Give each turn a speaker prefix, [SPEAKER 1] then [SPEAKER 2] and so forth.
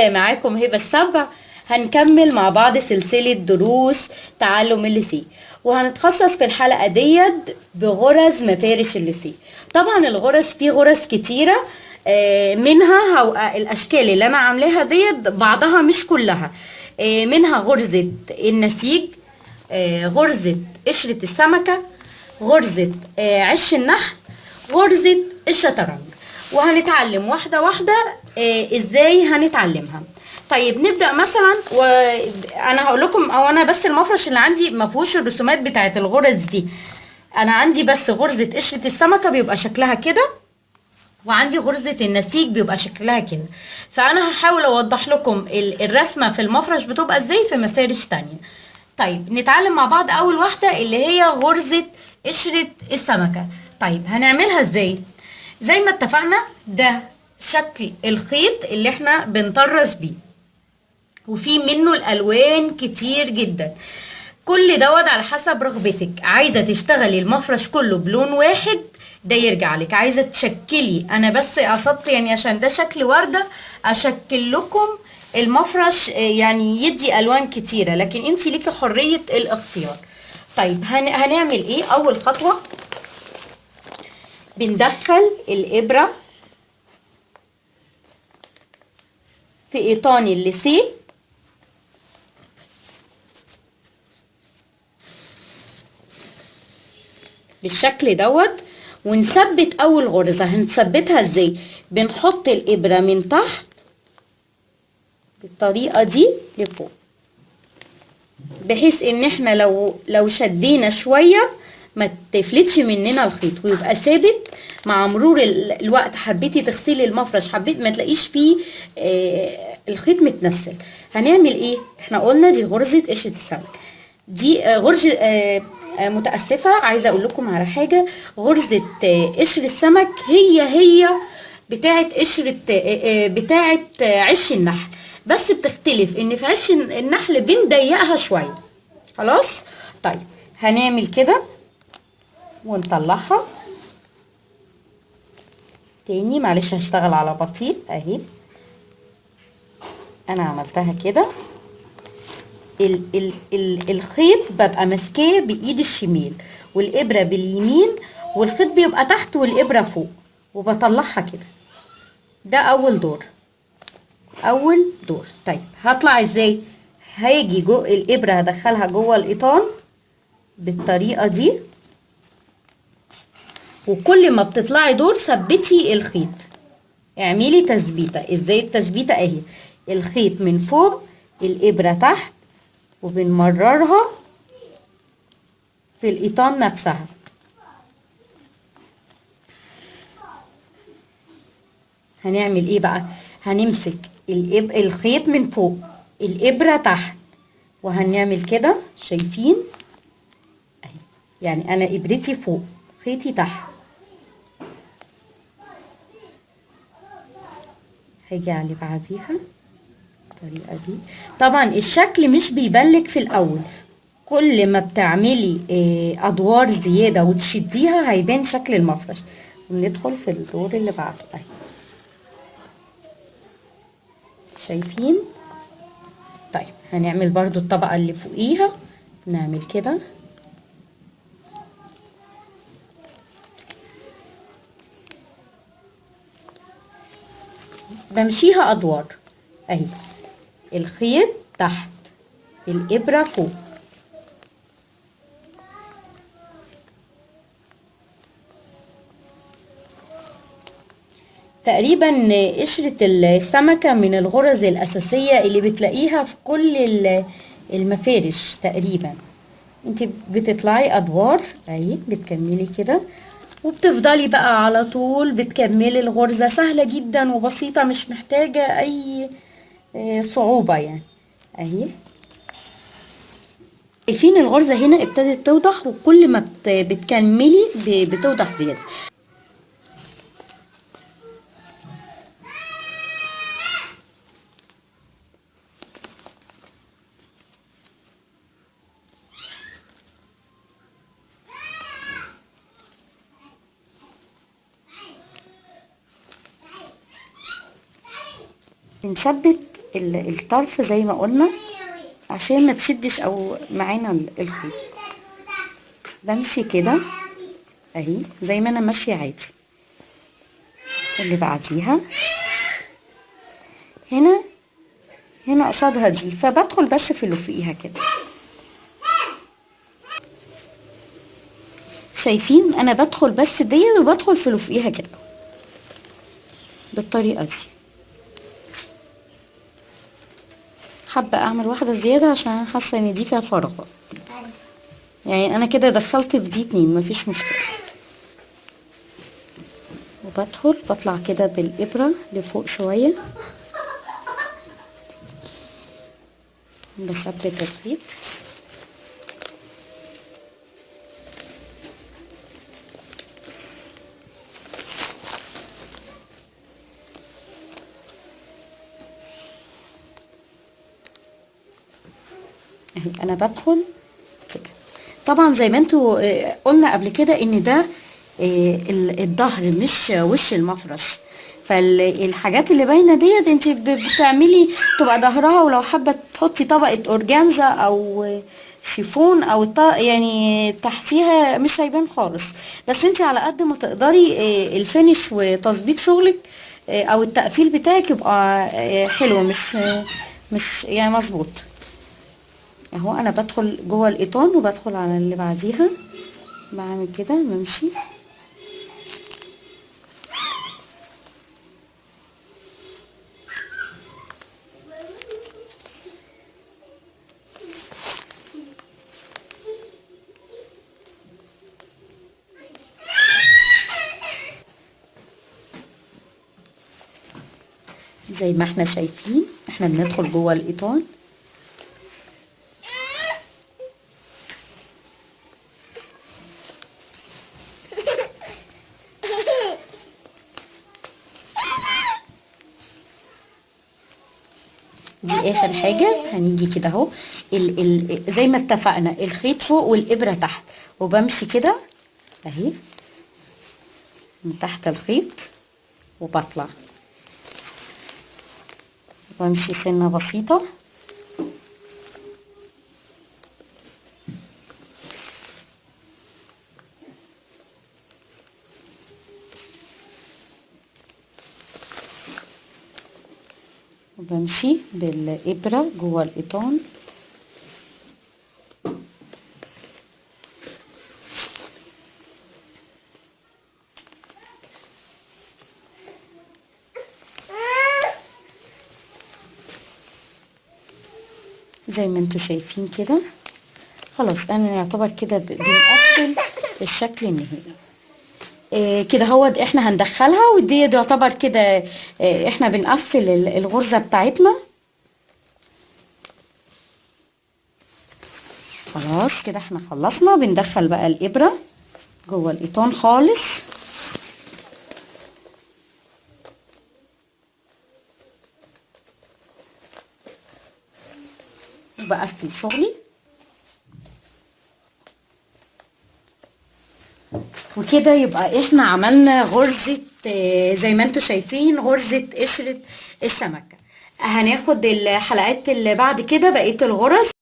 [SPEAKER 1] معاكم هبة السبع. هنكمل مع بعض سلسلة دروس تعلم الليسي، وهنتخصص في الحلقة ديت بغرز مفارش الليسي. طبعا الغرز فيه غرز كتيرة، منها الأشكال اللي أنا عاملاها ديت بعضها مش كلها. منها غرزة النسيج، غرزة قشرة السمكة، غرزة عش النحل، غرزة الشطرنج. وهنتعلم واحدة واحدة ازاي هنتعلمها. طيب نبدأ مثلا، وانا هقول لكم او انا بس المفرش اللي عندي ما فيهوش الرسومات بتاعت الغرز دي. انا عندي بس غرزة قشرة السمكة بيبقى شكلها كده، وعندي غرزة النسيج بيبقى شكلها كده. فانا هحاول اوضح لكم الرسمة في المفرش بتبقى ازاي في مفارش تانية. طيب نتعلم مع بعض اول واحدة اللي هي غرزة قشرة السمكة. طيب هنعملها ازاي؟ زي ما اتفقنا ده شكل الخيط اللي احنا بنطرز بيه، وفي منه الالوان كتير جدا. كل دوت على حسب رغبتك، عايزه تشتغلي المفرش كله بلون واحد ده يرجع لك، عايزه تشكلي. انا بس قصدت يعني عشان ده شكل ورده اشكل لكم المفرش يعني يدي الوان كتيره، لكن انت ليكي حريه الاختيار. طيب هنعمل ايه؟ اول خطوه بندخل الابره في ايطان الليسيه بالشكل دوت، ونثبت اول غرزة. هنثبتها ازاي؟ بنحط الابرة من تحت بالطريقة دي لفوق، بحيث ان احنا لو شدينا شوية ما تفلتش مننا الخيط ويبقى ثابت مع مرور الوقت. حبيتي تغسلي المفرش، حبيت ما تلاقيش فيه الخيط متنسل. هنعمل ايه؟ احنا قلنا دي غرزة قشرة السمك، دي غرزة متأسفة، عايزة اقول لكم على حاجة. غرزة قشر السمك هي بتاعت قشرة بتاعت عش النحل، بس بتختلف ان في عش النحل بنضيقها شوية. خلاص. طيب هنعمل كده ونطلعها تاني. معلش هشتغل على بطيء اهي. انا عملتها كده. الخيط ببقى ماسكاه بايد الشمال والابره باليمين، والخيط بيبقى تحت والابره فوق، وبطلعها كده. ده اول دور. اول دور. طيب هطلع ازاي؟ هاجي جو الابره هدخلها جوه الايطان بالطريقه دي، وكل ما بتطلعي دور ثبتي الخيط. اعملي تثبيته. ازاي التثبيته؟ اهي الخيط من فوق، الابره تحت، وبنمررها في الايطان نفسها. هنعمل ايه بقى؟ هنمسك الخيط من فوق، الابره تحت، وهنعمل كده. شايفين اهي؟ يعني انا ابرتي فوق، خيطي تحت. هاجي على اللي بعديها الطريقه دي. طبعا الشكل مش بيبانلك في الاول، كل ما بتعملي ادوار زياده وتشديها هيبان شكل المفرش. وندخل في الدور اللي بعده اهي. شايفين؟ طيب هنعمل برضو الطبقه اللي فوقيها. نعمل كده. بمشيها ادوار اهي. الخيط تحت، الابره فوق. تقريبا قشرة السمكة من الغرز الأساسية اللي بتلاقيها في كل المفارش تقريبا. انت بتطلعي أدوار اهي، بتكملي كده، وبتفضلي بقى على طول بتكملي الغرزة. سهلة جدا وبسيطة، مش محتاجة أي صعوبة يعني. اهي شايفين الغرزة هنا ابتدت توضح، وكل ما بتكملي بتوضح زيادة. بنثبت الطرف زي ما قلنا عشان ما تشدش او معانا الخيط. بمشي كده اهي زي ما انا ماشيه عادي. اللي بعديها هنا قصادها دي، فبدخل بس في اللي فوقيها كده. شايفين انا بدخل بس ديت وبدخل في اللي فوقيها كده بالطريقه دي. حابه اعمل واحده زياده عشان حاسه ان دي فيها فراغ، يعني انا كده دخلت في دي 2 مفيش مشكله. وبدخل بطلع كده بالابره لفوق شويه بثبت الخيط. اهي انا بدخل كده. طبعا زي ما انتوا قلنا قبل كده ان ده الظهر مش وش المفرش، فالحاجات اللي باينه ديت انت بتعملي تبقى ظهرها، ولو حابه تحطي طبقه اورجانزا او شيفون او يعني تحتيها مش هيبان خالص. بس انت على قد ما تقدري الفينش وتظبيط شغلك او التقفيل بتاعك يبقى حلو، مش يعني مظبوط. اهو انا بدخل جوه القيطان وبدخل على اللي بعديها، بعمل كده بمشي. زي ما احنا شايفين احنا بندخل جوه القيطان. دي اخر حاجه. هنيجي كده اهو زي ما اتفقنا الخيط فوق والابره تحت، وبمشي كده اهي من تحت الخيط وبطلع وامشي سنه بسيطه. وبمشي بالابره جوه القيطان. زي ما انتوا شايفين كده. خلاص انا يعتبر كده بنقفل الشكل النهائي. كده هو احنا هندخلها، ودي يعتبر كده احنا بنقفل الغرزة بتاعتنا. خلاص كده احنا خلصنا. بندخل بقى الابرة جوه القيطان خالص، وبقفل شغلي. وكده يبقى احنا عملنا غرزة زي ما انتوا شايفين غرزة قشرة السمكة. هناخد الحلقات اللي بعد كده بقية الغرز.